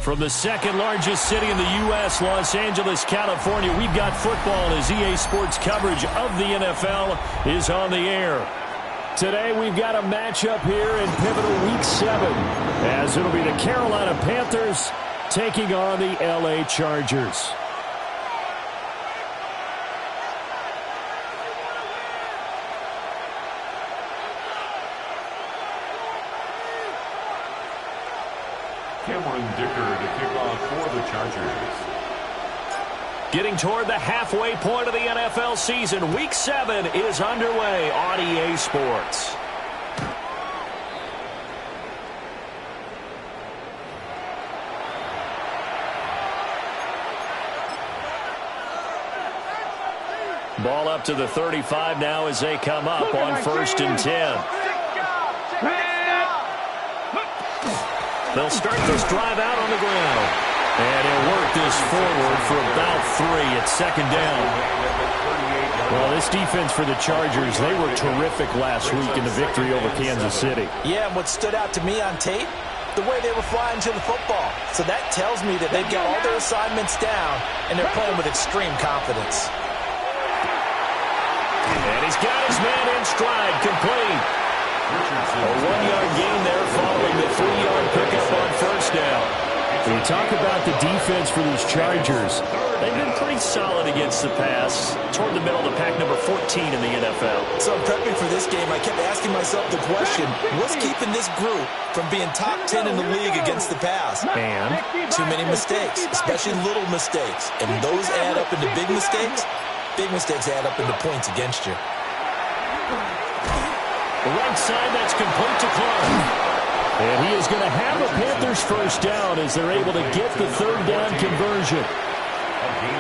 From the second largest city in the U.S., Los Angeles, California, we've got football as EA Sports coverage of the NFL is on the air. Today we've got a matchup here in pivotal Week 7, as it'll be the Carolina Panthers taking on the L.A. Chargers. To kick off for the Chargers. Getting toward the halfway point of the NFL season, Week 7 is underway on EA Sports. Ball up to the 35 now as they come up on 1st and 10. They'll start this drive out on the ground. And he'll work this forward for about 3 at 2nd down. Well, this defense for the Chargers, they were terrific last week in the victory over Kansas City. Yeah, and what stood out to me on tape, the way they were flying to the football. So that tells me that they've got all their assignments down, and they're playing with extreme confidence. And he's got his man in stride, complete. A 1-yard gain there following the 3-yard pickup on 1st down. When you talk about the defense for these Chargers, they've been pretty solid against the pass, toward the middle of the pack, number 14 in the NFL. So prepping for this game, I kept asking myself the question, what's keeping this group from being top 10 in the league against the pass? And? Too many mistakes, especially little mistakes. And those add up into big mistakes. Big mistakes add up into points against you. The right side, that's complete to Clark. And he is going to have a Panthers 1st down as they're able to get the 3rd down conversion.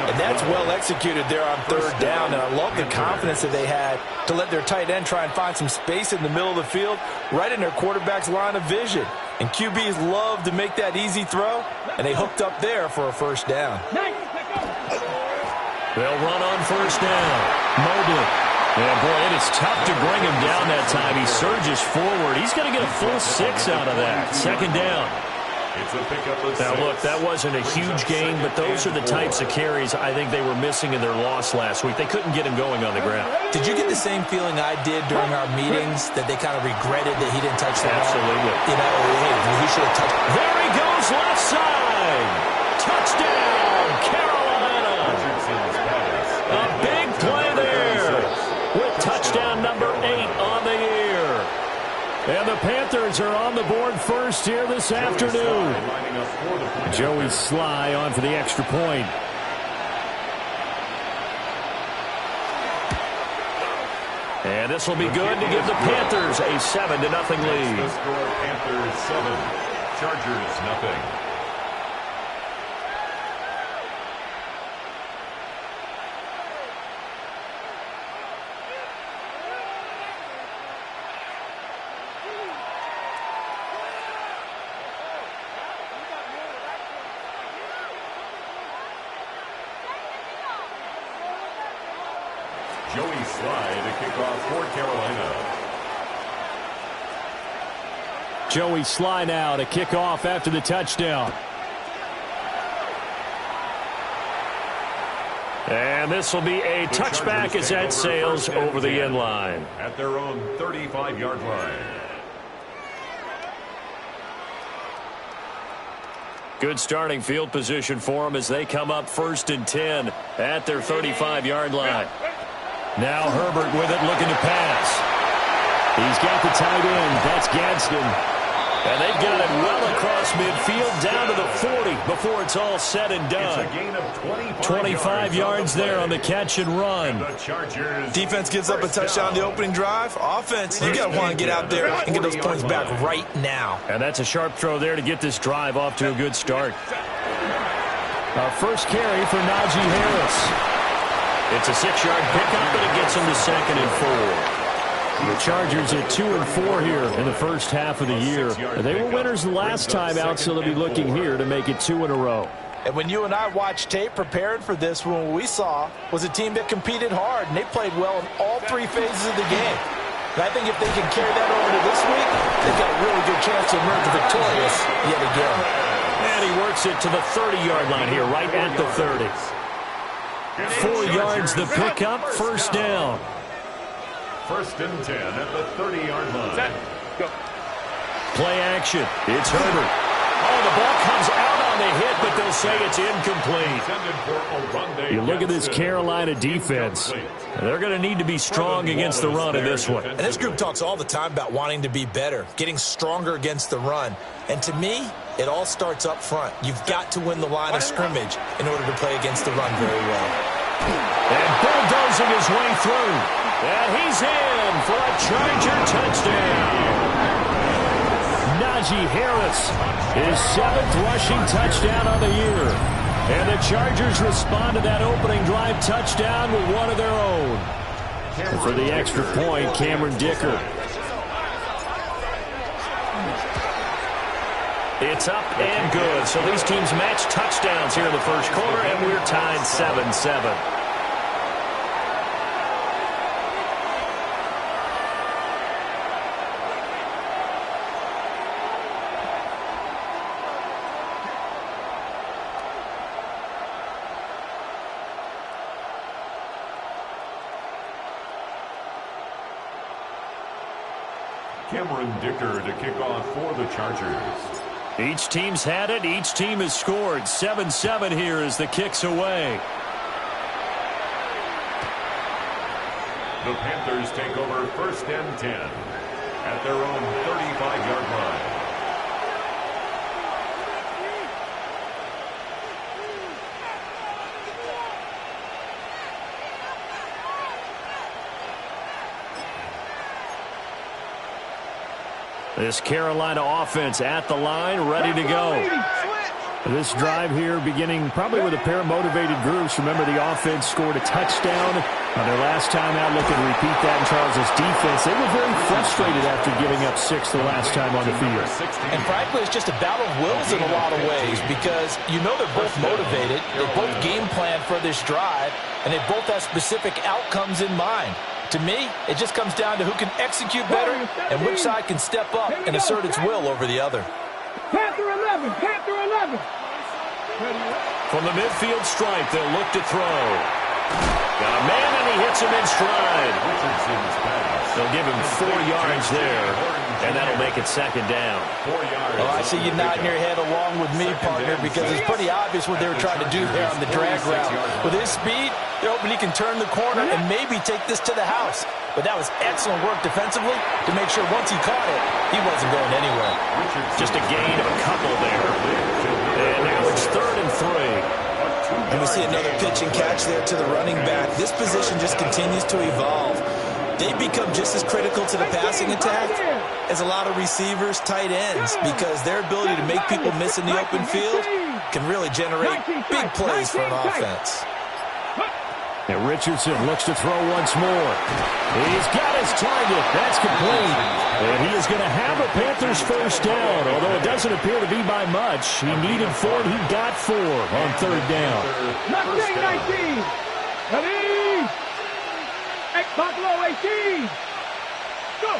And that's well executed there on 3rd down. And I love the confidence that they had to let their tight end try and find some space in the middle of the field, right in their quarterback's line of vision. And QBs love to make that easy throw, and they hooked up there for a 1st down. They'll run on 1st down. Mobley. Yeah, boy, it is tough to bring him down that time. He surges forward. He's going to get a full 6 out of that. 2nd down. Now, look, that wasn't a huge gain, but those are the types of carries I think they were missing in their loss last week. They couldn't get him going on the ground. Did you get the same feeling I did during our meetings, that they kind of regretted that he didn't touch the ball? Absolutely. You know, hey, he should have touched. There he goes, left side. Touchdown, Carolina. A big play there, with touchdown number 8 on the year. And the Panthers are on the board first here this afternoon. Joey Sly on for the extra point. And this will be good to give the Panthers a 7-0 lead. The score, Panthers 7, Chargers nothing. Joey Sly to kick off for Carolina. Joey Sly now to kick off after the touchdown. And this will be a touchback as that sails over the end line. At their own 35-yard line. Good starting field position for them as they come up 1st and 10 at their 35-yard line. Now Herbert with it, looking to pass. He's got the tight end. That's Gadsden. And they've got it well across midfield down to the 40 before it's all said and done. It's a gain of 25 yards there on the catch and run. Defense gives up a touchdown the opening drive. Offense, you got to want to get out there and get those points back right now. And that's a sharp throw there to get this drive off to a good start. Our first carry for Najee Harris. It's a 6-yard pickup, and it gets them to 2nd and 4. The Chargers at 2 and 4 here in the first half of the year. They were winners the last time out, so they'll be looking here to make it 2 in a row. And when you and I watched tape preparing for this, what we saw was a team that competed hard, and they played well in all 3 phases of the game. And I think if they can carry that over to this week, they've got a really good chance to emerge victorious yet again. And he works it to the 30-yard line here, right at the 30. 4 yards the pickup, first down. First and 10 at the 30-yard line. Play action. It's Herbert. Oh, the ball comes out on the hit, but they'll say it's incomplete. You look at this Carolina defense. They're going to need to be strong against the run in this one. And this group talks all the time about wanting to be better, getting stronger against the run. And to me, it all starts up front. You've got to win the line of scrimmage in order to play against the run very well. And bulldozing his way through. And he's in for a Charger touchdown. Najee Harris, his 7th rushing touchdown on the year. And the Chargers respond to that opening drive touchdown with one of their own. And for the extra point, Cameron Dicker. It's up and good. So these teams match touchdowns here in the first quarter, and we're tied 7-7. Cameron Dicker to kick off for the Chargers. Each team's had it. Each team has scored. 7-7 here as the kick's away. The Panthers take over first and 10 at their own 35-yard line. This Carolina offense at the line, ready to go. This drive here beginning probably with a pair of motivated groups. Remember, the offense scored a touchdown on their last time out. Looking to repeat that in Charles' defense. They were very frustrated after giving up 6 the last time on the field. And frankly, it's just a battle of wills in a lot of ways because you know they're both motivated. They both game plan for this drive, and they both have specific outcomes in mind. To me, it just comes down to who can execute better and which side can step up and assert its will over the other. Panther 11, Panther 11. From the midfield stripe, they'll look to throw. Got a man, and he hits him in stride. They'll give him 4 yards there, and that'll make it second down. Oh, I see you nodding your head along with me, partner, because it's pretty obvious what they were trying to do there on the drag route. With his speed, they're hoping he can turn the corner and maybe take this to the house. But that was excellent work defensively to make sure once he caught it, he wasn't going anywhere. Just a gain of a couple there. And now it's 3rd and 3. And we see another pitch and catch there to the running back. This position just continues to evolve. They become just as critical to the passing attack as a lot of receivers, tight ends, because their ability to make people miss in the open field can really generate big plays for an offense. And Richardson looks to throw once more. He's got his target. That's complete. And he is going to have a Panthers first down, although it doesn't appear to be by much. He needed 4, and he got 4 on 3rd down. 19. Ready? Buffalo 18. Go.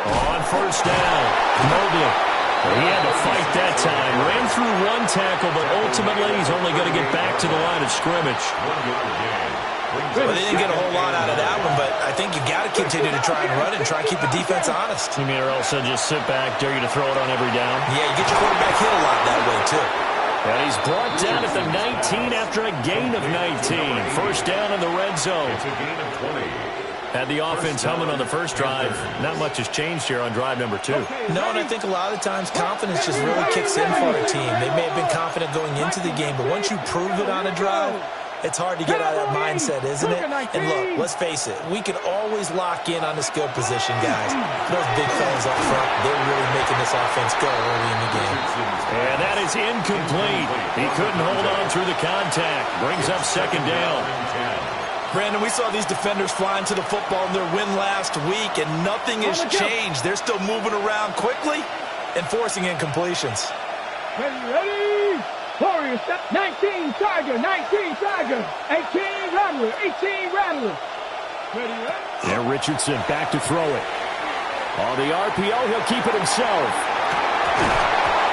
On first down, Mobley. He had to fight that time. Ran through 1 tackle, but ultimately he's only going to get back to the line of scrimmage. Well, they didn't get a whole lot out of that one, but I think you got to continue to try and run it and try and keep the defense honest. You mean, or else they'll just sit back, dare you to throw it on every down? Yeah, you get your quarterback hit a lot that way, too. And he's brought down at the 19 after a gain of 19. First down in the red zone. It's a gain of 20. Had the offense humming on the first drive. Not much has changed here on drive number 2. No, and I think a lot of times confidence just really kicks in for a team. They may have been confident going into the game, but once you prove it on a drive, it's hard to get out of that mindset, isn't it? And look, let's face it, we can always lock in on the skill position, guys. Those big fellas up front, they're really making this offense go early in the game. And that is incomplete. He couldn't hold on through the contact. Brings up second down. Brandon, we saw these defenders flying to the football in their win last week, and nothing has changed. They're still moving around quickly and forcing incompletions. Ready? Warriors, 19 Tiger, 19 Tiger, 18 Rattler, 18 Rattler. Ready? And Richardson back to throw it. On the RPO, he'll keep it himself.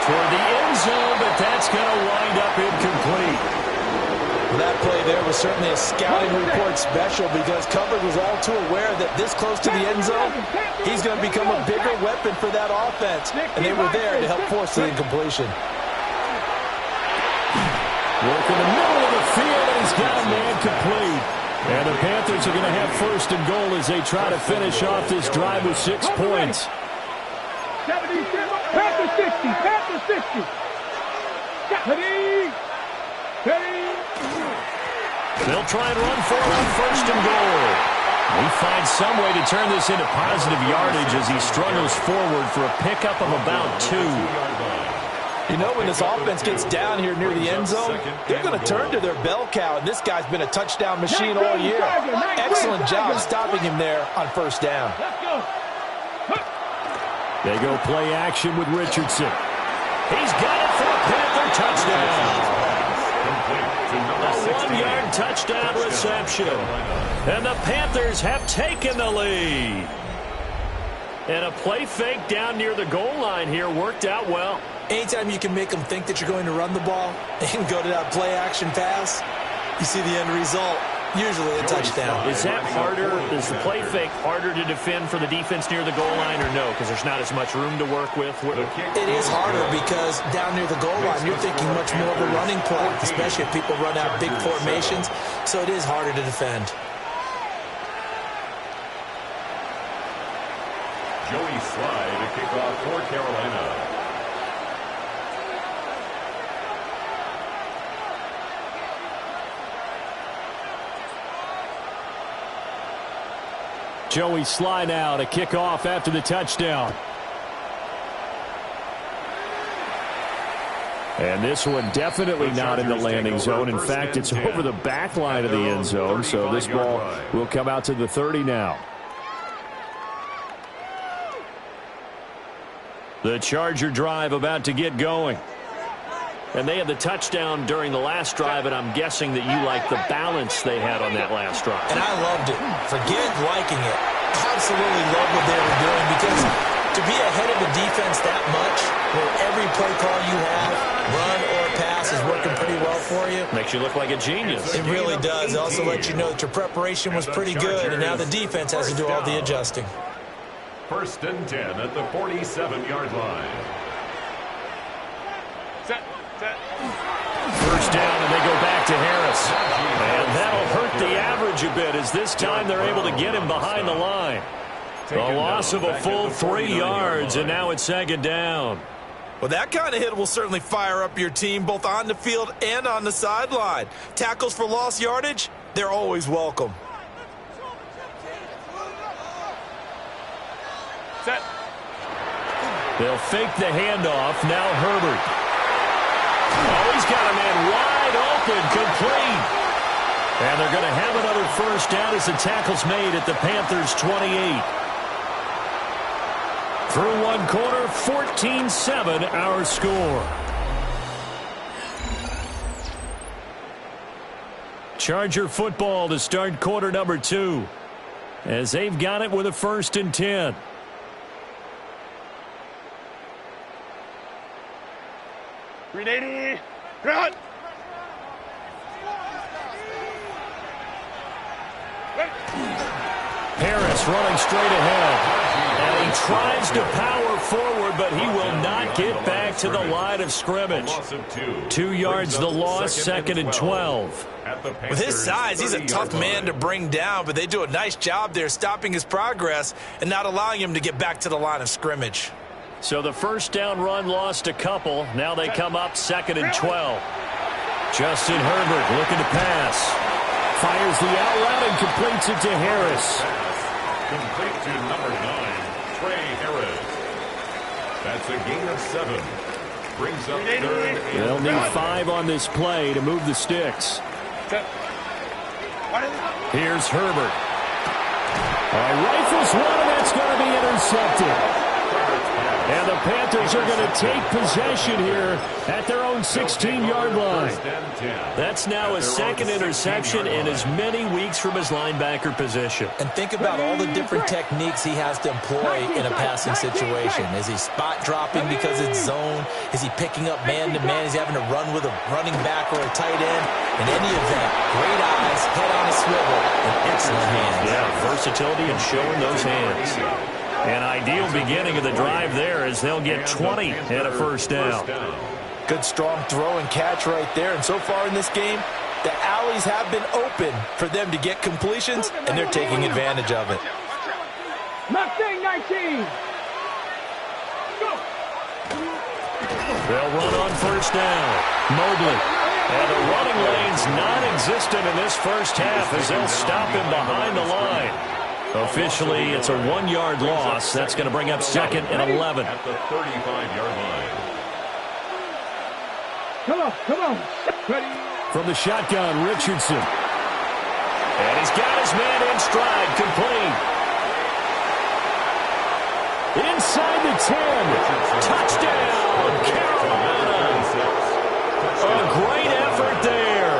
toward the end zone, but that's going to wind up incomplete. That play there was certainly a scouting report special because coverage was all too aware that this close to the end zone, he's going to become a bigger weapon for that offense, and they were there to help force the incompletion. Look in the middle of the field, and he's got a man complete. And the Panthers are going to have first and goal as they try to finish off this drive with 6 points. Panthers 60, Panthers 60. They'll try and run for it on first and goal. He finds some way to turn this into positive yardage as he struggles forward for a pickup of about 2. You know, when this offense gets down here near the end zone, they're going to turn to their bell cow, and this guy's been a touchdown machine all year. Excellent job stopping him there on first down. They go play action with Richardson. He's got it for a Panther touchdown. A 1-yard touchdown reception. And the Panthers have taken the lead. And a play fake down near the goal line here worked out well. Anytime you can make them think that you're going to run the ball and go to that play action pass, you see the end result. Usually a touchdown. Is that harder? Is the play fake harder to defend for the defense near the goal line or no? Because there's not as much room to work with. It is harder because down near the goal line, you're thinking much more of a running play, especially if people run out big formations. So it is harder to defend. Joey Slye to kick off for Carolina. Joey Slye now to kick off after the touchdown. And this one definitely not in the landing zone. In fact, it's over the back line of the end zone, so this ball will come out to the 30 now. The Charger drive about to get going. And they had the touchdown during the last drive, and I'm guessing that you like the balance they had on that last drive. And I loved it. Forget liking it. Absolutely love what they were doing because to be ahead of the defense that much, where every play call you have, run or pass, is working pretty well for you. Makes you look like a genius. It really does. It also lets you know that your preparation was pretty good, and now the defense has to do all the adjusting. First and 10 at the 47-yard line. First down, and they go back to Harris. And that'll hurt the average a bit as this time they're able to get him behind the line. A loss of a full 3 yards, and now it's second down. Well, that kind of hit will certainly fire up your team both on the field and on the sideline. Tackles for lost yardage, they're always welcome. Set. They'll fake the handoff. Now Herbert. Oh, he's got a man wide open, complete. And they're going to have another first down as the tackle's made at the Panthers' 28. Through one quarter, 14-7 our score. Charger football to start quarter number 2 as they've got it with a first and 10. Ready, run! Harris running straight ahead. And he tries to power forward, but he will not get back to the line of scrimmage. 2 yards the loss, second and 12. With his size, he's a tough man to bring down, but they do a nice job there stopping his progress and not allowing him to get back to the line of scrimmage. So the first down run lost a couple. Now they come up second and 12. Justin Herbert looking to pass. Fires the out route and completes it to Harris. Complete to number 9, Trey Harris. That's a gain of 7. Brings up third. They'll need 5 on this play to move the sticks. Here's Herbert. Rifles one, and that's going to be intercepted. And the Panthers are going to take possession here at their own 16-yard line. That's now his second interception in as many weeks from his linebacker position. And think about all the different techniques he has to employ in a passing situation. Is he spot dropping because it's zone? Is he picking up man-to-man? Is he having to run with a running back or a tight end? In any event, great eyes, head on a swivel, and excellent hands. Yeah, versatility and showing those hands. An ideal beginning of the drive there as they'll get 20 and a first down. Good strong throw and catch right there. And so far in this game, the alleys have been open for them to get completions, and they're taking advantage of it. Mustang 19. Go. They'll run on first down. Mobley. And the running lane's non-existent in this first half as they'll stop him behind the line. Officially, it's a 1-yard loss. That's going to bring up second and 11. At the 35-yard line. Come on. Ready. From the shotgun, Richardson. And he's got his man in stride, complete. Inside the 10. Touchdown, Carolina. A great effort there.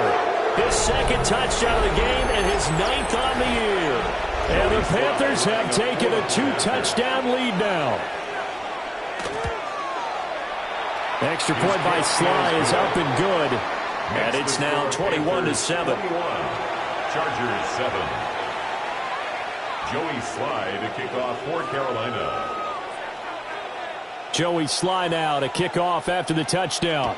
His second touchdown of the game and his 9th on the year. And the Panthers have taken a 2-touchdown lead now. Extra point by Sly is up and good. And it's now 21-7. Chargers 7. Joey Sly to kick off for Carolina. Joey Sly now to kick off after the touchdown.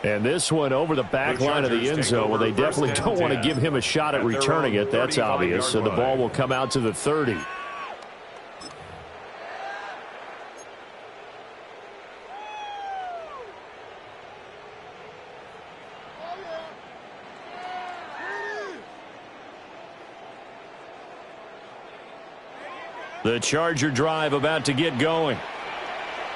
And this one over the back line of the end zone. Well, they definitely don't want to give him a shot at returning it. That's obvious. So the ball will come out to the 30. The Charger drive about to get going.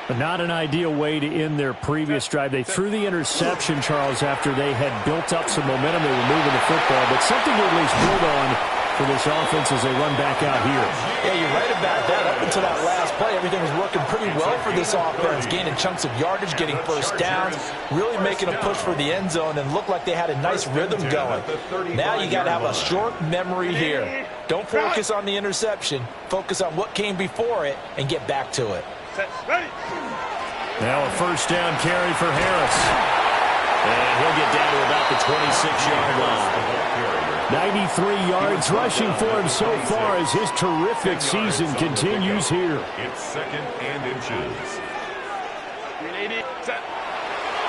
But not an ideal way to end their previous drive. They threw the interception, Charles, after they had built up some momentum. They were moving the football, but something to at least build on for this offense as they run back out here. Yeah, you're right about that. Up until that last play, everything was working pretty well for this offense, gaining chunks of yardage, getting first downs, really making a push for the end zone, and looked like they had a nice rhythm going. Now you got to have a short memory here. Don't focus on the interception. Focus on what came before it and get back to it. Now a first down carry for Harris. And he'll get down to about the 26-yard line. 93 yards rushing for him so far as his terrific season continues here. It's second and inches.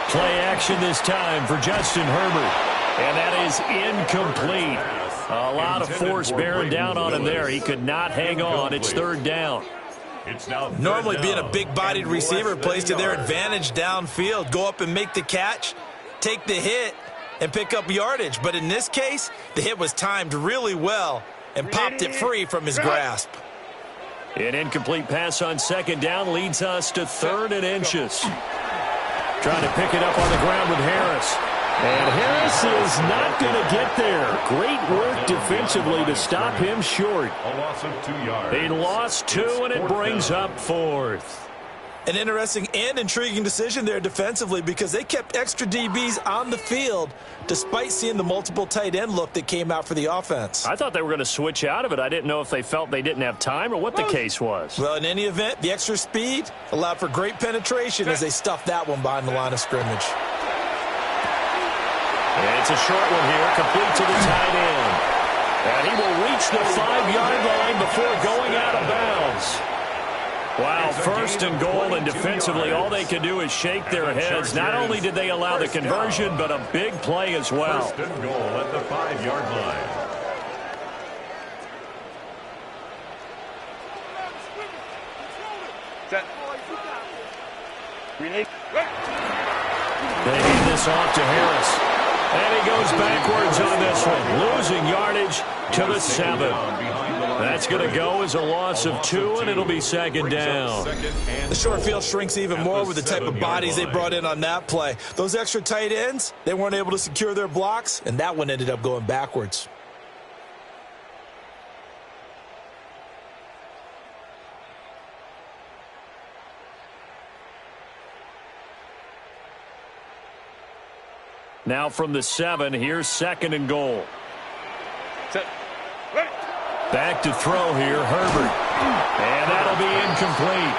Play action this time for Justin Herbert. And that is incomplete. A lot of force bearing down on him there. He could not hang on. It's third down. Normally being a big-bodied receiver plays to their advantage downfield. Go up and make the catch, take the hit, and pick up yardage. But in this case, the hit was timed really well and popped it free from his grasp. An incomplete pass on second down leads us to third and inches. Trying to pick it up on the ground with Harris. And Harris is not going to get there. Great work defensively to stop him short. A loss of 2 yards. He lost 2, and it brings up fourth. An interesting and intriguing decision there defensively because they kept extra DBs on the field despite seeing the multiple tight end look that came out for the offense. I thought they were going to switch out of it. I didn't know if they felt they didn't have time or what the case was. Well, in any event, the extra speed allowed for great penetration as they stuffed that one behind the line of scrimmage. And it's a short one here, complete to the tight end. And he will reach the 5-yard line before going out of bounds. Wow, first and goal, and defensively all they can do is shake their heads. Not only did they allow the conversion, but a big play as well. First and goal at the 5-yard line. They hand this off to Harris. And he goes backwards on this one, losing yardage to the 7. That's going to go as a loss of 2, and it'll be second down. The short field shrinks even more with the type of bodies they brought in on that play. Those extra tight ends, they weren't able to secure their blocks, and that one ended up going backwards. Now from the 7, here's 2nd and goal. Back to throw here, Herbert. And that'll be incomplete.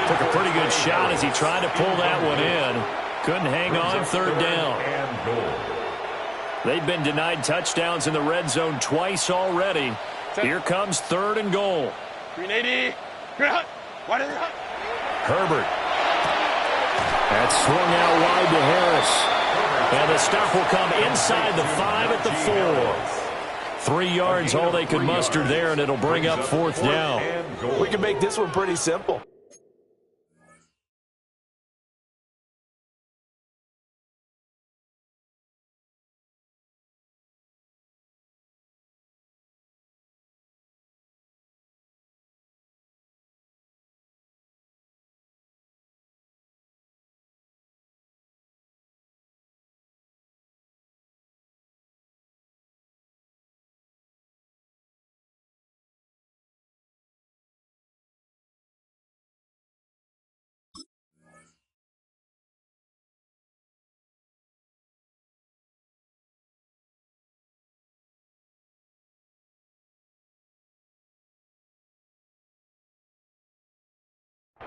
Took a pretty good shot as he tried to pull that one in. Couldn't hang on 3rd down. They've been denied touchdowns in the red zone twice already. Here comes 3rd and goal. Herbert. That's swung out wide to Harris. And the stop will come inside the 5 at the 4. 3 yards all they could muster there, and it'll bring up 4th down. We can make this one pretty simple.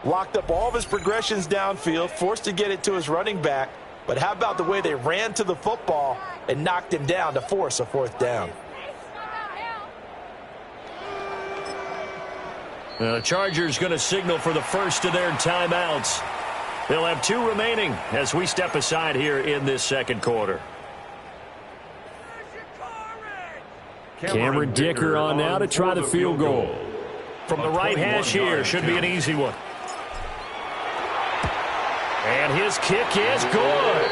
Locked up all of his progressions downfield, forced to get it to his running back. But how about the way they ran to the football and knocked him down to force a 4th down? The Chargers going to signal for the first of their timeouts. They'll have 2 remaining as we step aside here in this 2nd quarter. Cameron Dicker on now to try the field goal. From the right hash here, should be an easy one. And his kick is good.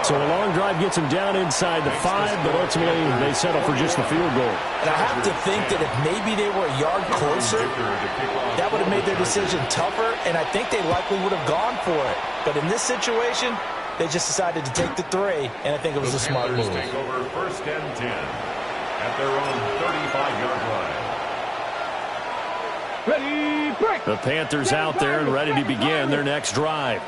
So a long drive gets him down inside the 5, but ultimately they settle for just the field goal. And I have to think that if maybe they were a yard closer, that would have made their decision tougher, and I think they likely would have gone for it. But in this situation, they just decided to take the 3, and I think it was a smart move. Take over 1st and 10 at their own 35-yard line. The Panthers out there and ready to begin their next drive.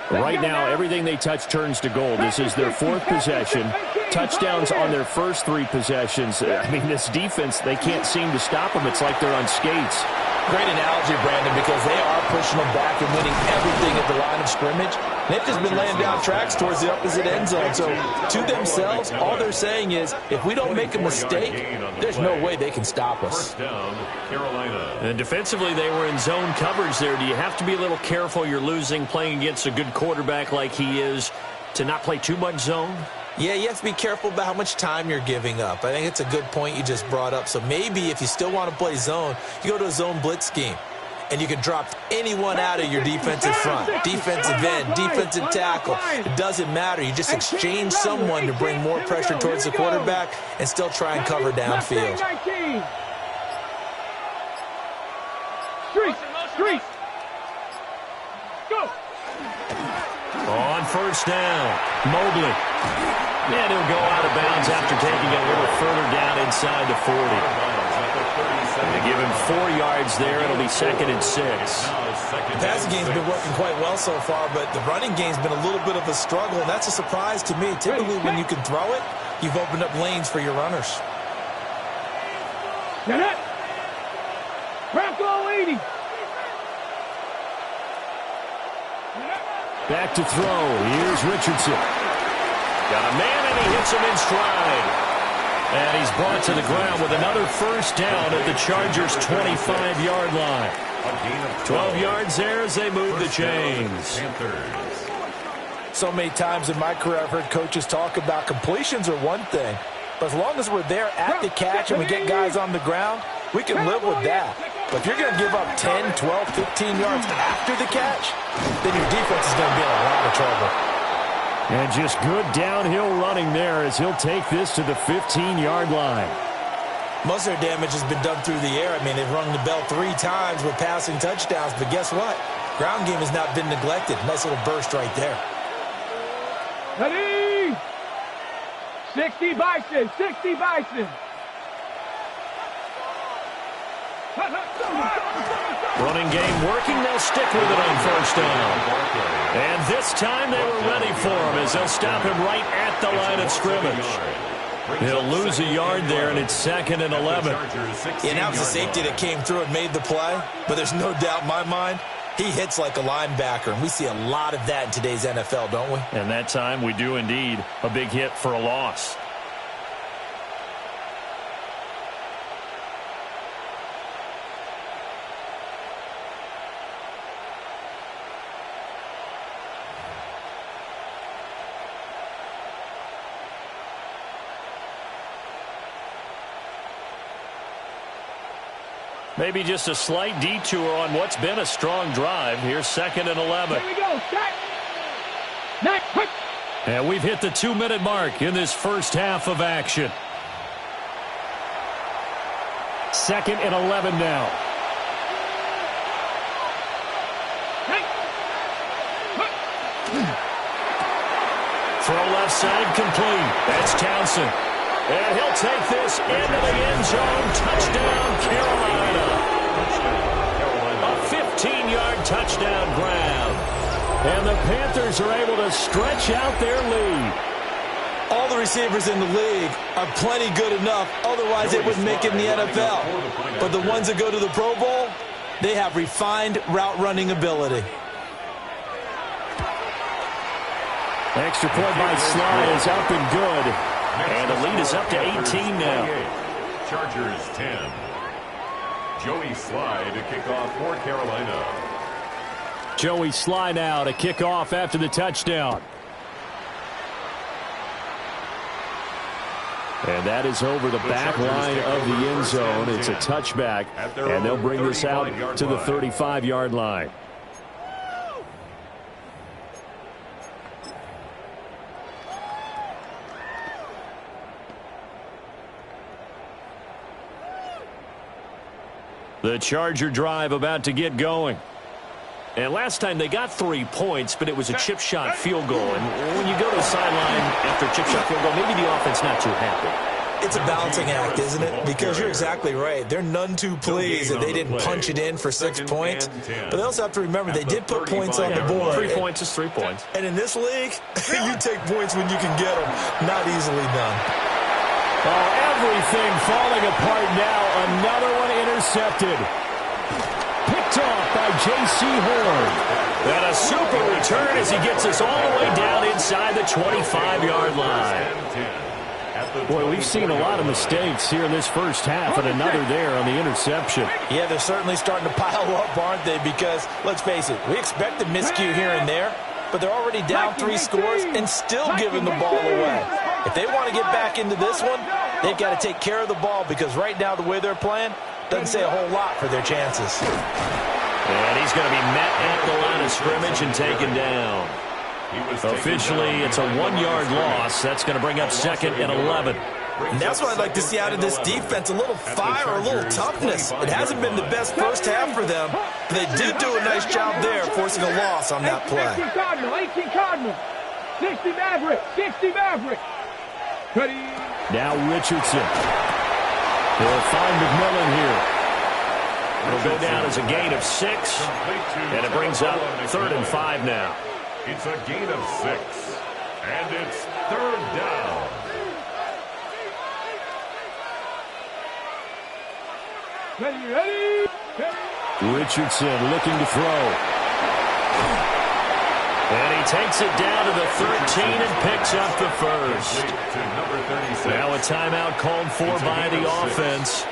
Right now, everything they touch turns to gold. This is their 4th possession. Touchdowns on their first 3 possessions. I mean, this defense, they can't seem to stop them. It's like they're on skates. Great analogy, Brandon, because they are pushing them back and winning everything at the line of scrimmage. They've just been laying down tracks towards the opposite end zone. So to themselves, all they're saying is, if we don't make a mistake, there's no way they can stop us. 1st down, Carolina. And defensively, they were in zone coverage there. Do you have to be a little careful? You're losing playing against a good quarterback like he is to not play too much zone? Yeah, you have to be careful about how much time you're giving up. I think it's a good point you just brought up. So maybe if you still want to play zone, you go to a zone blitz scheme. And you can drop anyone out of your defensive front. Defensive end, defensive tackle. It doesn't matter. You just exchange someone to bring more pressure towards the quarterback and still try and cover downfield. Street. Go. On 1st down, Mobley. And he'll go out of bounds after taking it a little further down inside the 40. They give him 4 yards there. It'll be 2nd and 6. The passing game's been working quite well so far, but the running game's been a little bit of a struggle, and that's a surprise to me. Typically, when you can throw it, you've opened up lanes for your runners. Bronco 80. Back to throw. Here's Richardson. Got a man, and he hits him in stride. And he's brought to the ground with another 1st down at the Chargers' 25-yard line. 12 yards there as they move the chains. So many times in my career I've heard coaches talk about completions are one thing, but as long as we're there at the catch and we get guys on the ground, we can live with that. But if you're going to give up 10, 12, 15 yards after the catch, then your defense is going to be in a lot of trouble. And just good downhill running there as he'll take this to the 15-yard line. Most of their damage has been done through the air. I mean, they've rung the bell 3 times with passing touchdowns, but guess what? Ground game has not been neglected. Nice little burst right there. Ready? 60 Bison. Running game working. They'll stick with it on first down. And this time they were ready for him as they'll stop him right at the line of scrimmage. He'll lose a yard there, and it's 2nd and 11. And that was the safety that came through and made the play. But there's no doubt in my mind, he hits like a linebacker. And we see a lot of that in today's NFL, don't we? And that time we do indeed a big hit for a loss. Maybe just a slight detour on what's been a strong drive. Here's 2nd and 11. Here we go. And we've hit the 2-minute mark in this first half of action. 2nd and 11 now. Throw left side complete. That's Townsend. And he'll take this into the end zone. Touchdown, Carolina. A 15-yard touchdown grab. And the Panthers are able to stretch out their lead. All the receivers in the league are plenty good enough. Otherwise, they wouldn't make it in the NFL. But the ones that go to the Pro Bowl, they have refined route-running ability. Extra point by Sly is up and good. And the lead is up to 18 now. Chargers 10. Joey Sly to kick off for Carolina. Joey Sly now to kick off after the touchdown. And that is over the back line of the end zone. It's a touchback, and they'll bring this out to the 35-yard line. The Charger drive about to get going. And last time they got 3 points, but it was a chip shot field goal. And when you go to the sideline after a chip shot field goal, maybe the offense not too happy. It's a balancing act, isn't it? Because you're exactly right. They're none too pleased that they didn't punch it in for 6 points. But they also have to remember they did put points on the board. 3 points is 3 points. And in this league, you take points when you can get them. Not easily done. Oh, everything falling apart now. Another one intercepted. Picked off by J.C. Horn. And a super return as he gets us all the way down inside the 25-yard line. Boy, we've seen a lot of mistakes here in this first half, and another there on the interception. Yeah, they're certainly starting to pile up, aren't they? Because, let's face it, we expect a miscue here and there, but they're already down 3 scores and still giving the ball away. If they want to get back into this one, they've got to take care of the ball because right now the way they're playing doesn't say a whole lot for their chances. And he's going to be met at the line of scrimmage and taken down. Officially, it's a 1-yard loss. That's going to bring up 2nd and 11. And that's what I'd like to see out of this defense, a little fire, a little toughness. It hasn't been the best first half for them, but they did do a nice job there forcing a loss on that play. 18 Cardinal, 60 Maverick, 60 Maverick. Now Richardson. He'll find McMillan here. It'll go down as a gain of 6, and it brings up 3rd and 5 now. It's a gain of 6, and it's 3rd down. Ready. Richardson looking to throw. And he takes it down to the 13 and picks up the first. Now a timeout called for by the offense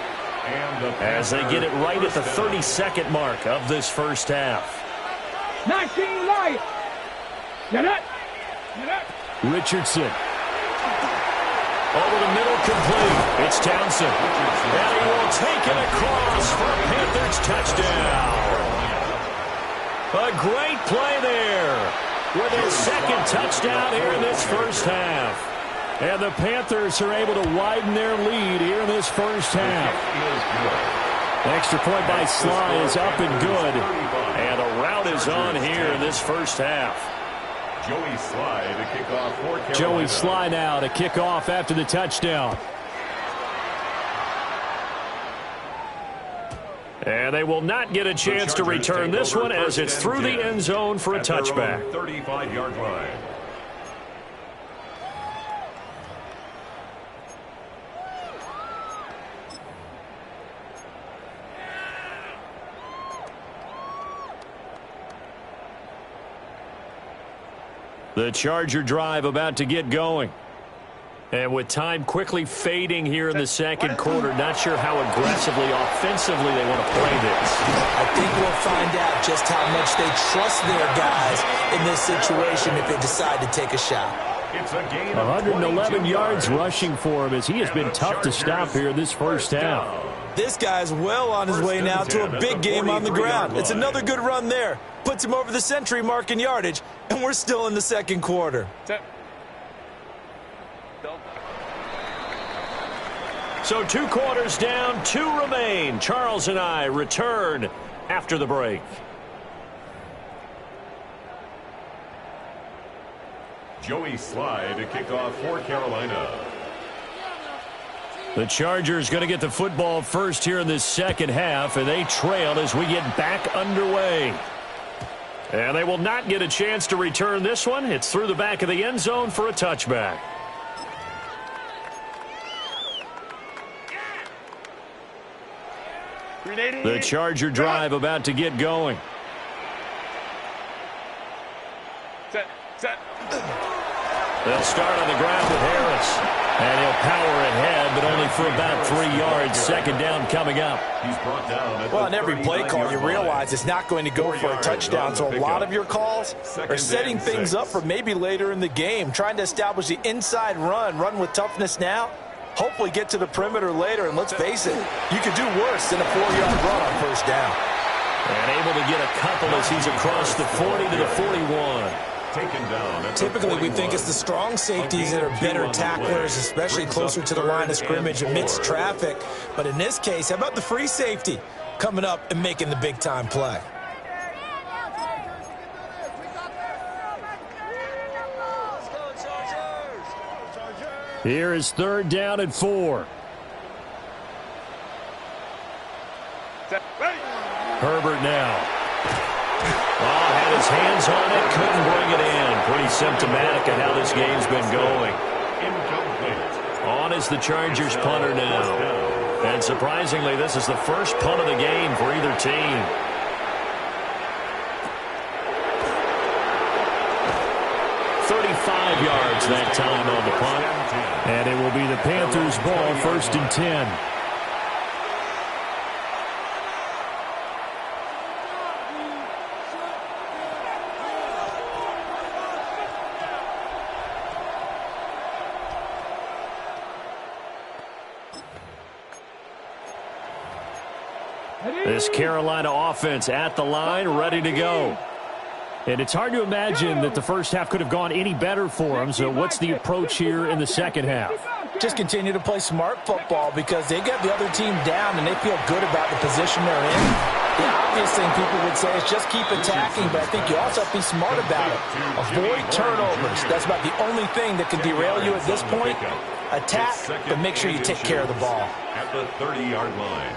as they get it right at the 32nd mark of this first half. 19 Lions. Get it. Richardson. Over the middle, complete. It's Townsend. And he will take it across for a Panthers touchdown. A great play there with his 2nd touchdown here in this first half. And the Panthers are able to widen their lead here in this first half. Extra point by Sly is up and good. And the route is on here in this first half. Joey Sly to kick off for Carolina. Joey Sly now to kick off after the touchdown. And they will not get a chance to return this one as it's through the end zone for a touchback. 35-yard line. The Charger drive about to get going. And with time quickly fading here in the second quarter, not sure how aggressively, offensively they want to play this. I think we'll find out just how much they trust their guys in this situation if they decide to take a shot. It's a gain 111 yards rushing for him as he has been tough to stop here this first half. This guy's well on his way now to a big game on the ground. It's another good run there. Puts him over the century mark in yardage, and we're still in the second quarter. So 2 quarters down, 2 remain. Charles and I return after the break. Joey Slye to kick off for Carolina. The Chargers going to get the football first here in this second half, and they trail as we get back underway. And they will not get a chance to return this one. It's through the back of the end zone for a touchback. The Charger drive about to get going. They'll start on the ground with Harris. And he'll power ahead, but only for about 3 yards. Second down coming up. He's brought down at well, on every play call, you realize it's not going to go for a touchdown. So a lot of your calls are setting things up for maybe later in the game, trying to establish the inside run with toughness now. Hopefully get to the perimeter later, and let's face it, you could do worse than a 4-yard run on first down. And able to get a couple as he's across the 40 to the 41. Taken down. Typically, we think it's the strong safeties that are better tacklers, especially closer to the line of scrimmage amidst traffic. But in this case, how about the free safety coming up and making the big-time play? Here is 3rd down and 4. Herbert now. Had his hands on it, couldn't bring it in. Pretty symptomatic of how this game's been going. On is the Chargers punter now. And surprisingly, this is the first punt of the game for either team. .35 yards that time on the punt. And it will be the Panthers' ball, 1st and 10. This Carolina offense at the line, ready to go. And it's hard to imagine that the first half could have gone any better for them. So what's the approach here in the second half? Just continue to play smart football because they got the other team down and they feel good about the position they're in. The obvious thing people would say is just keep attacking, but I think you also have to be smart about it. Avoid turnovers. That's about the only thing that can derail you at this point. Attack, but make sure you take care of the ball. At the 30-yard line.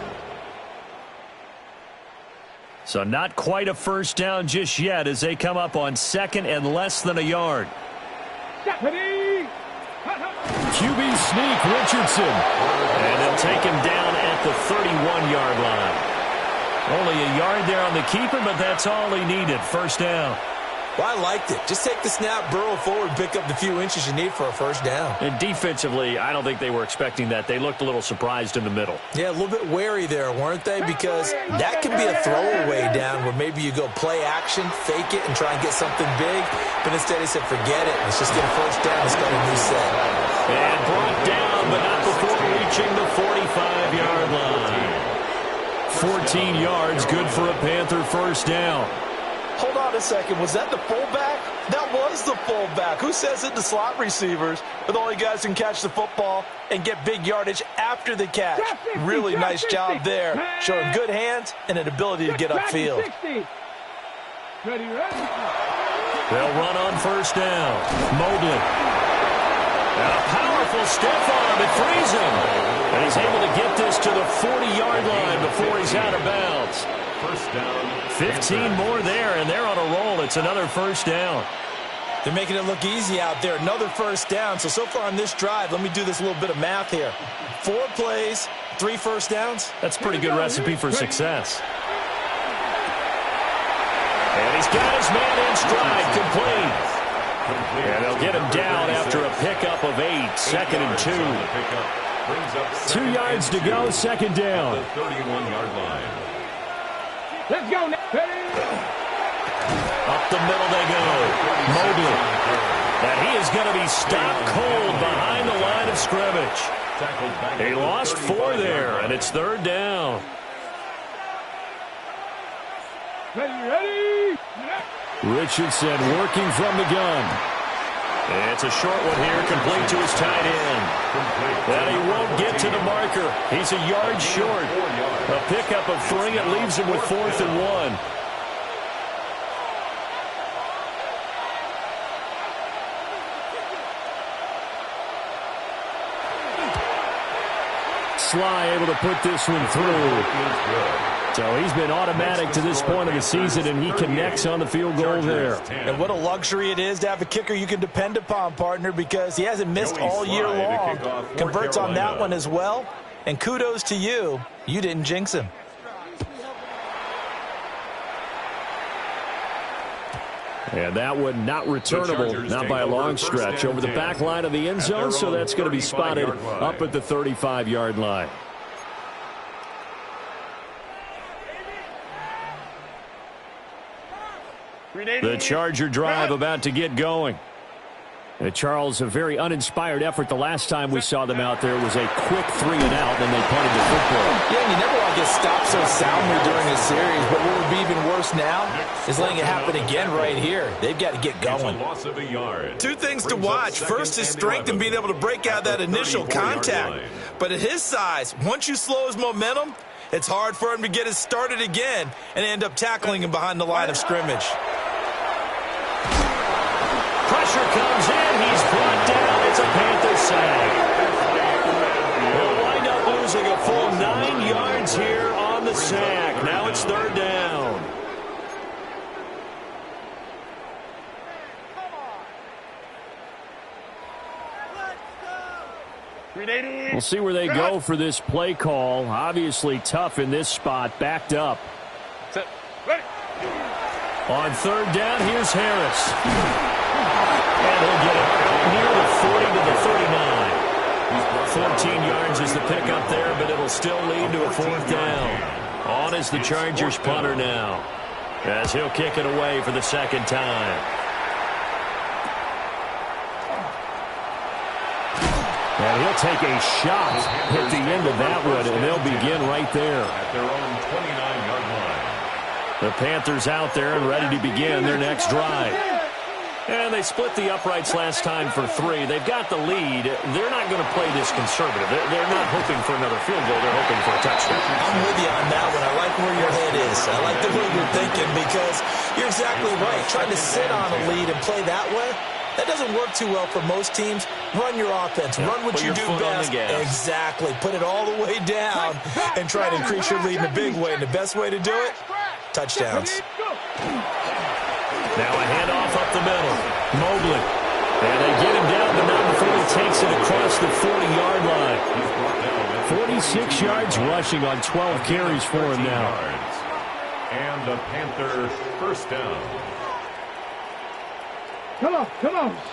So not quite a first down just yet as they come up on 2nd and less than a yard. QB sneak, Richardson. And they'll take him down at the 31-yard line. Only a yard there on the keeper, but that's all he needed. First down. Well, I liked it. Just take the snap, burrow forward, pick up the few inches you need for a first down. And defensively, I don't think they were expecting that. They looked a little surprised in the middle. Yeah, a little bit wary there, weren't they? Because that can be a throwaway down where maybe you go play action, fake it, and try and get something big. But instead, he said, forget it. Let's just get a first down. Let's go to a new set. And brought down, but not before reaching the 45-yard line. 14 yards, good for a Panther first down. Hold on a second. Was that the fullback? That was the fullback. Who says it? The slot receivers are the only guys who can catch the football and get big yardage after the catch. Really nice job there, showing good hands and an ability to get upfield. They'll run on first down. Mobley. A powerful stiff arm. It frees him. And he's able to get this to the 40-yard line before he's out of bounds. First down. 15 more there, and they're on a roll. It's another first down. They're making it look easy out there. Another first down. So far on this drive, let me do this little bit of math here. 4 plays, 3 first downs. That's a pretty good recipe for success. And he's got his man in stride, complete. And they'll get him down after a pickup of 8, 2nd and 2. 2 yards to go, second down. The 31-yard line. Let's go now. Up the middle they go. Mobley. And he is going to be stopped cold behind the line of scrimmage. He lost 4 there, and it's third down. Ready. Richardson working from the gun. It's a short one here, complete to his tight end. And he won't get to the marker. He's a yard short. A pickup of 3. It leaves him with 4th and 1. Sly able to put this one through. So he's been automatic to this point of the season, and he connects on the field goal there. And what a luxury it is to have a kicker you can depend upon, partner, because he hasn't missed all year long. Converts on that one as well. And kudos to you. You didn't jinx him. And that one not returnable, not by a long stretch, over the back line of the end zone, so that's going to be spotted up at the 35-yard line. The Charger drive about to get going. Charles, a very uninspired effort the last time we saw them out there was a quick 3 and out, then they punted the football. Yeah, you never want to get stopped so soundly during a series, but what would be even worse now is letting it happen again right here. They've got to get going. Loss of a yard. 2 things to watch. First, his strength and being able to break out that initial contact. But at his size, once you slow his momentum, it's hard for him to get it started again and end up tackling him behind the line of scrimmage. Pressure comes in. He's brought down. It's a Panther sack. They'll wind up losing a full 9 yards here on the sack. Now it's third down. We'll see where they go for this play call. Obviously tough in this spot. Backed up. On third down, here's Harris. And he'll get it near the 40 to the 39. 14 yards is the pickup there, but it'll still lead to a 4th down. On is the Chargers punter now, as he'll kick it away for the second time. And he'll take a shot at the end of that one, and they'll begin right there. At their own 29-yard line. The Panthers out there and ready to begin their next drive. And they split the uprights last time for 3. They've got the lead. They're not going to play this conservative. They're not hoping for another field goal. They're hoping for a touchdown. I'm with you on that one. I like where your head is. I like the way you're thinking because you're exactly right. Trying to sit on a lead and play that way, that doesn't work too well for most teams. Run your offense. Run what you do best. Exactly. Put it all the way down and try to increase your lead in a big way. And the best way to do it, touchdowns. Now a handoff up the middle. Mobley. And they get him down, but not before he takes it across the 40-yard line. 46 yards rushing on 12 carries for him now. And the Panther first down. Come on.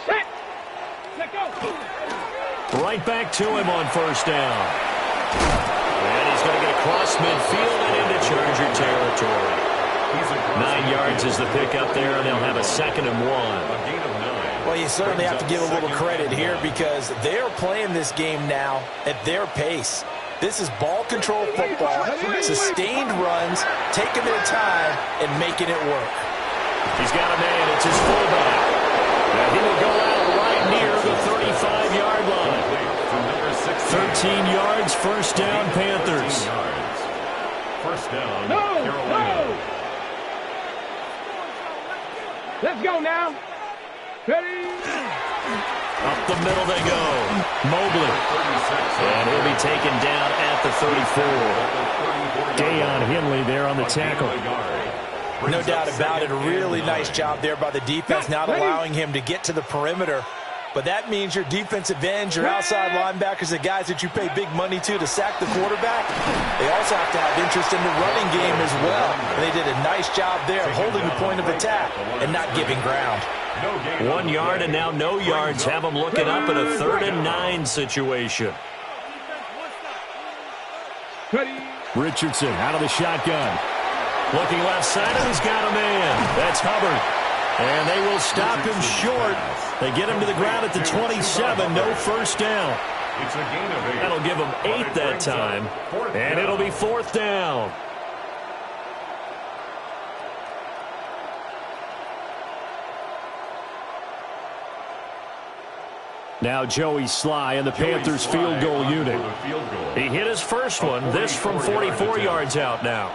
Set. Let go. Right back to him on first down. And he's going to get across midfield and into Charger territory. 9 yards is the pickup there, and they'll have a 2nd and 1. Well, you certainly have to give a little credit here because they're playing this game now at their pace. This is ball control football, sustained runs, taking their time, and making it work. He's got a man. It's his fullback. And he will go out right near the 35-yard line. 13 yards, first down, Panthers. First down, Carolina. Let's go now. Ready. Up the middle they go. Mobley. And he'll be taken down at the 34. Deion Henley there on the tackle. No doubt about it. A really nice job there by the defense, not allowing him to get to the perimeter. But that means your defensive ends, your outside linebackers, the guys that you pay big money to sack the quarterback, they also have to have interest in the running game as well. And they did a nice job there of holding the point of attack and not giving ground. 1 yard and now no yards. Have them looking up at a 3rd and 9 situation. Richardson out of the shotgun. Looking left side, and he's got a man. That's Hubbard. And they will stop him short. They get him to the ground at the 27. No first down. That'll give him 8 that time. And it'll be 4th down. Now Joey Sly and the Panthers field goal unit. He hit his first one. This from 44 yards out now.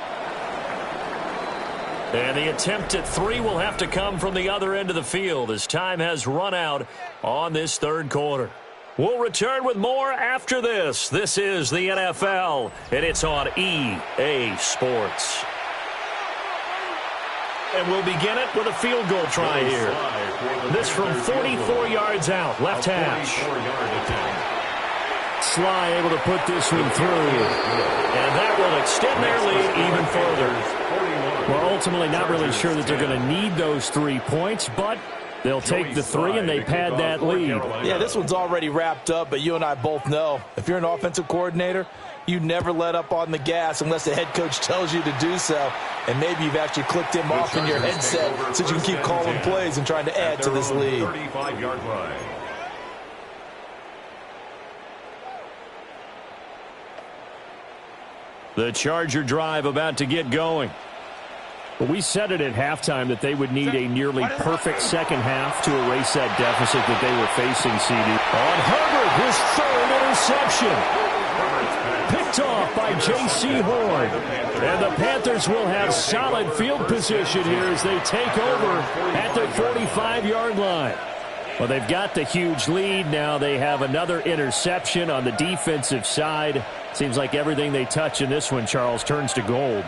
And the attempt at 3 will have to come from the other end of the field as time has run out on this 3rd quarter. We'll return with more after this. This is the NFL, and it's on EA Sports. And we'll begin it with a field goal try here. This from 44 yards out, left hash. Sly able to put this one through. And that will extend their lead even further. Well, ultimately not really sure that they're going to need those 3 points, but they'll take the 3 and they pad that lead. Yeah, this one's already wrapped up, but you and I both know if you're an offensive coordinator, you never let up on the gas unless the head coach tells you to do so. And maybe you've actually clicked him off in your headset so you can keep calling plays and trying to add to this lead. 35-yard line. The Charger drive about to get going. But we said it at halftime that they would need a nearly perfect second half to erase that deficit that they were facing, CD. On Herbert, his 3rd interception. Picked off by J.C. Horn. And the Panthers will have solid field position here as they take over at their 45-yard line. Well, they've got the huge lead. Now they have another interception on the defensive side. Seems like everything they touch in this one, Charles, turns to gold.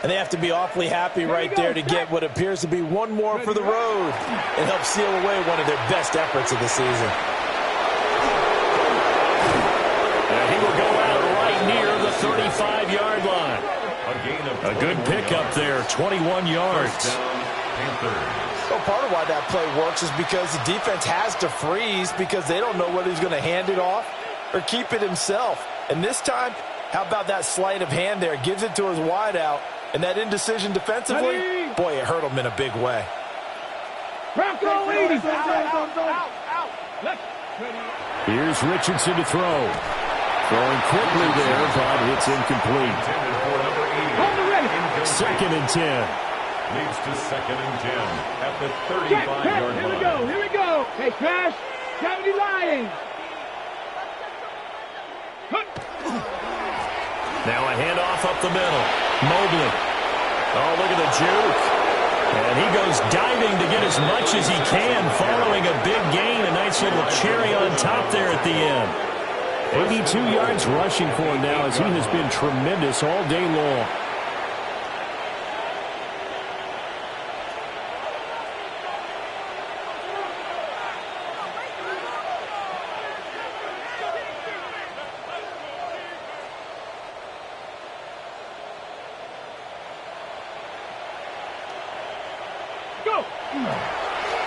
And they have to be awfully happy right there to get what appears to be one more for the road and help seal away one of their best efforts of the season. And he will go out right near the 35-yard line. A good pickup there, 21 yards. Well, part of why that play works is because the defense has to freeze because they don't know whether he's going to hand it off or keep it himself. And this time, how about that sleight of hand there? Gives it to his wideout. And that indecision defensively, boy, it hurt him in a big way. Here's Richardson to throw. Throwing quickly there, but it's incomplete. 2nd and 10. Leads to 2nd and 10 at the 35-yard line. Here we go. Hey, Crash, 70 Lions. Now a handoff up the middle. Mobley. Oh, look at the juke. And he goes diving to get as much as he can following a big gain. A nice little cherry on top there at the end. 82 yards rushing for him now as he has been tremendous all day long.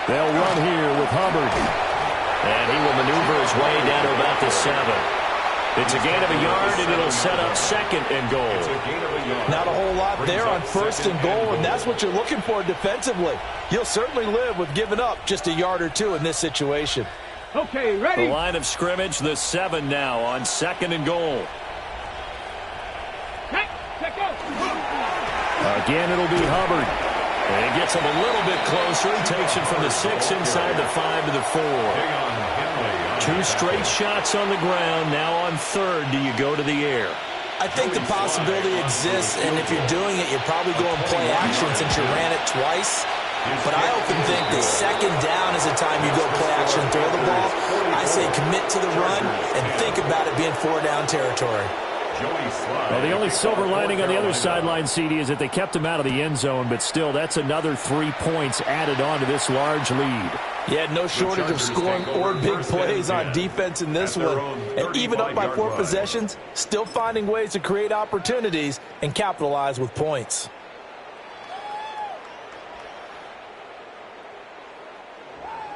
They'll run here with Hubbard. And he will maneuver his way down to about the 7. It's a gain of a yard, and it'll set up 2nd and goal. Not a whole lot there on 1st and goal, and that's what you're looking for defensively. You'll certainly live with giving up just a yard or 2 in this situation. Okay, ready? The line of scrimmage, the 7 now on 2nd and goal. Again, it'll be Hubbard. And he gets him a little bit closer. He takes it from the 6 inside the 5 to the 4. 2 straight shots on the ground. Now on 3rd, do you go to the air? I think the possibility exists, and if you're doing it, you're probably going play action since you ran it twice. But I often think that second down is the time you go play action and throw the ball. I say commit to the run and think about it being 4-down territory. Well, the only silver lining on the other sideline, CD, is that they kept him out of the end zone, but still, that's another 3 points added on to this large lead. Yeah, no shortage of scoring or big plays on defense in this one. And even up by 4 possessions, still finding ways to create opportunities and capitalize with points.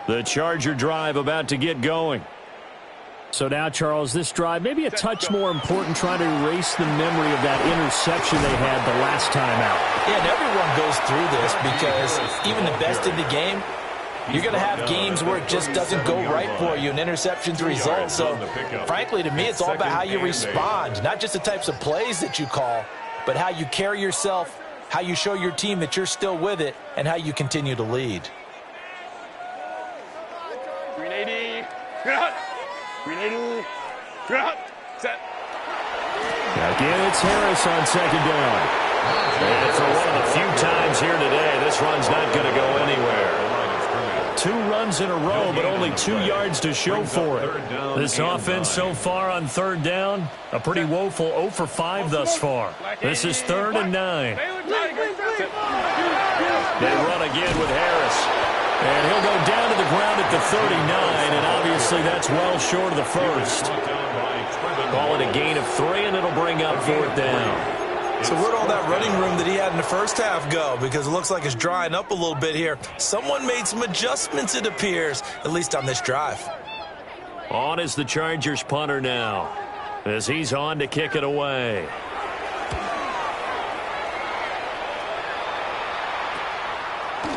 The Charger drive about to get going. So now, Charles, this drive maybe a touch more important, trying to erase the memory of that interception they had the last time out. Yeah, and everyone goes through this because even the best in the game, you're going to have games where it just doesn't go right for you and interceptions result. So, frankly, to me, it's all about how you respond, not just the types of plays that you call, but how you carry yourself, how you show your team that you're still with it, and how you continue to lead. 380. 380. Set. Again, it's Harris on second down. And for one of the few times here today, this run's not going to go anywhere. 2 runs in a row, but only 2 yards to show for it. This offense so far on third down, a pretty woeful 0 for 5 thus far. This is 3rd and 9. They run again with Harris. And he'll go down to the ground at the 39, and obviously that's well short of the first. Call it a gain of 3, and it'll bring up 4th down. So where'd all that running room that he had in the first half go? Because it looks like it's drying up a little bit here. Someone made some adjustments, it appears, at least on this drive. On is the Chargers punter now, as he's on to kick it away.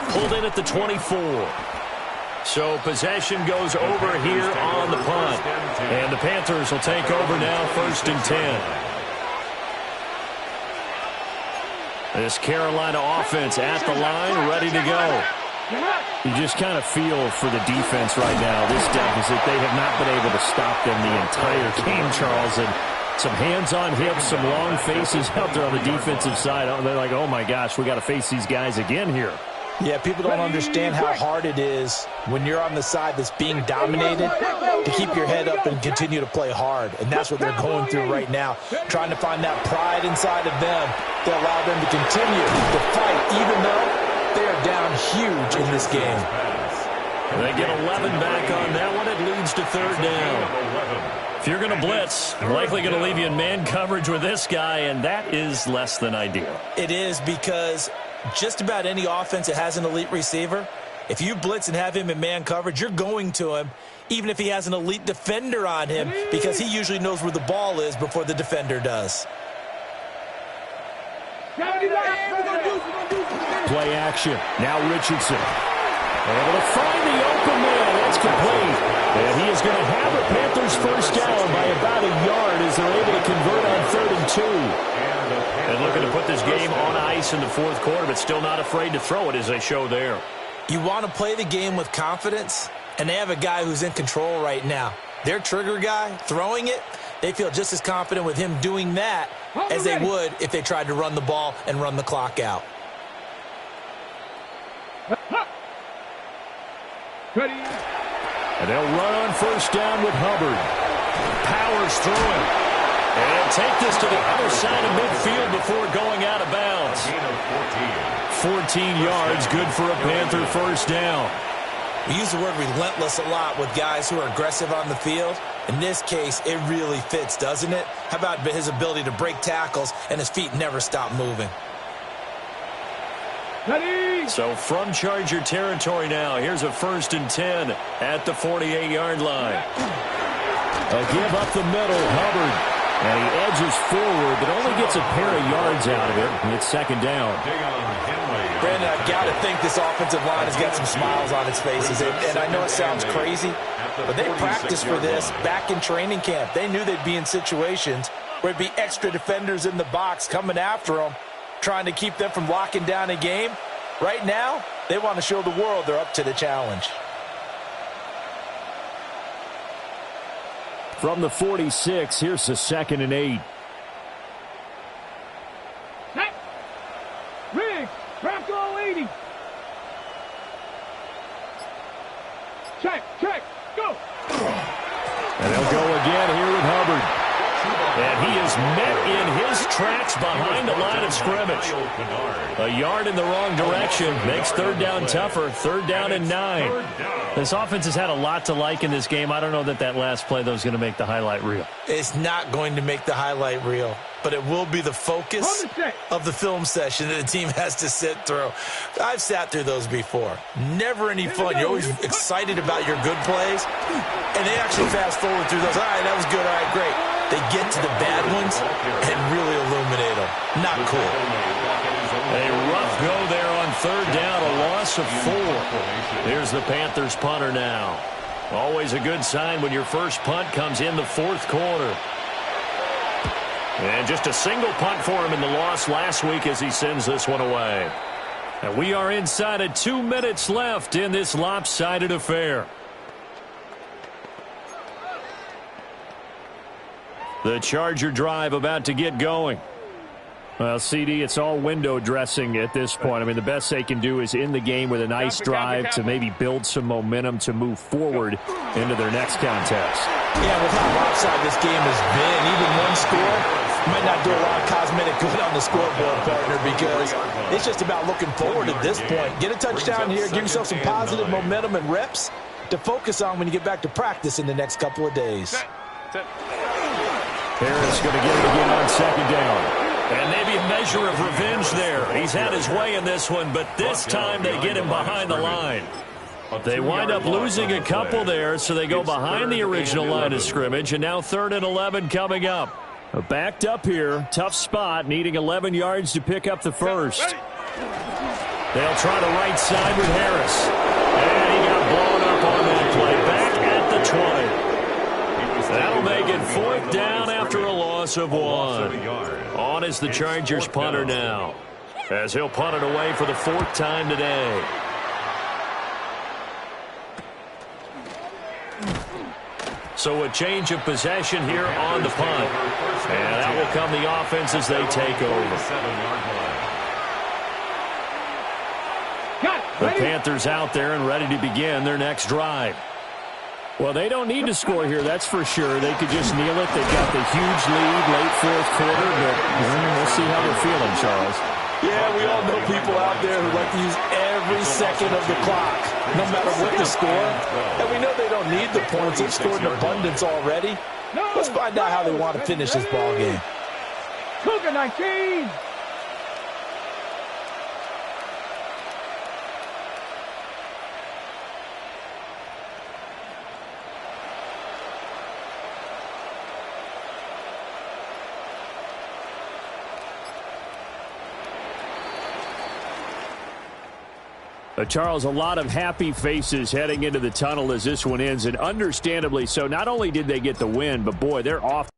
Pulled in at the 24. So possession goes over here on the punt. And the Panthers will take over now, 1st and 10. This Carolina offense at the line, ready to go. You just kind of feel for the defense right now, this deficit. They have not been able to stop them the entire game, Charles. And some hands on hips, some long faces out there on the defensive side. They're like, oh, my gosh, we got to face these guys again here. Yeah, people don't understand how hard it is when you're on the side that's being dominated to keep your head up and continue to play hard. And that's what they're going through right now, trying to find that pride inside of them to allow them to continue to fight, even though they are down huge in this game. They get 11 back on that one. It leads to 3rd down. If you're going to blitz, likely going to leave you in man coverage with this guy, and that is less than ideal. It is, because just about any offense that has an elite receiver, if you blitz and have him in man coverage, you're going to him, even if he has an elite defender on him, because he usually knows where the ball is before the defender does. Play action. Now Richardson. Able to find the open man. That's complete. And he is going to have a Panthers first down by about a yard as they're able to convert on 3rd and 2. And looking to put this game on ice in the 4th quarter, but still not afraid to throw it as they show there. You want to play the game with confidence, and they have a guy who's in control right now. Their trigger guy throwing it, they feel just as confident with him doing that as they would if they tried to run the ball and run the clock out. And they'll run on first down with Hubbard. Powers through it. And take this to the other side of midfield before going out of bounds. 14 yards, good for a Panther first down. We use the word relentless a lot with guys who are aggressive on the field. In this case, it really fits, doesn't it? How about his ability to break tackles and his feet never stop moving? So from Charger territory now, here's a 1st and 10 at the 48-yard line. A give up the middle, Hubbard. And he edges forward, but only gets a pair of yards out of it. And it's 2nd down. Brandon, I've got to think this offensive line has got some smiles on its faces. And I know it sounds crazy, but they practiced for this back in training camp. They knew they'd be in situations where it'd be extra defenders in the box coming after them, trying to keep them from locking down a game. Right now, they want to show the world they're up to the challenge. From the 46, here's the 2nd and 8. Riggs, drop goal 80. And they'll go again here with Hubbard. And he is met in his tracks behind the line of scrimmage. A yard in the wrong direction makes third down tougher. Third down and 9. This offense has had a lot to like in this game. I don't know that last play, though, is going to make the highlight reel. It's not going to make the highlight reel, but it will be the focus of the film session that the team has to sit through. I've sat through those before. Never any fun. You're always excited about your good plays, and they actually fast forward through those. All right, that was good. All right, great. They get to the bad ones and really illuminate them. Not cool. A rough go there on third down, a loss of 4. Here's the Panthers punter now. Always a good sign when your first punt comes in the fourth quarter. And just a single punt for him in the loss last week as he sends this one away. And we are inside of 2 minutes left in this lopsided affair. The Charger drive about to get going. Well, CD, it's all window dressing at this point. I mean, the best they can do is in the game with a nice drive to maybe build some momentum to move forward into their next contest. Yeah, with how lopsided this game has been, even one score might not do a lot of cosmetic good on the scoreboard, partner, because it's just about looking forward at this point. Get a touchdown here, give yourself some positive momentum and reps to focus on when you get back to practice in the next couple of days. Harris going to get it again on second down. And maybe a measure of revenge there. He's had his way in this one, but this time they get him behind the line. They wind up losing a couple there, so they go behind the original line of scrimmage, and now 3rd and 11 coming up. Backed up here, tough spot, needing 11 yards to pick up the first. They'll try the right side with Harris. And he got blown up on that play. Back at the 20. That'll make it 4th down after a loss of 1. On is the Chargers punter now, as he'll punt it away for the 4th time today. So a change of possession here on the punt. And that will come the offense as they take over. The Panthers out there and ready to begin their next drive. Well, they don't need to score here, that's for sure. They could just kneel it. They've got the huge lead late 4th quarter, but we'll see how they're feeling, Charles. Yeah, we all know people out there who like to use every second of the clock, no matter what the score. And we know they don't need the points. They've scored in abundance already. Let's find out how they want to finish this ball game. Cougar 19. Charles, a lot of happy faces heading into the tunnel as this one ends, and understandably so. Not only did they get the win, but boy, they're off.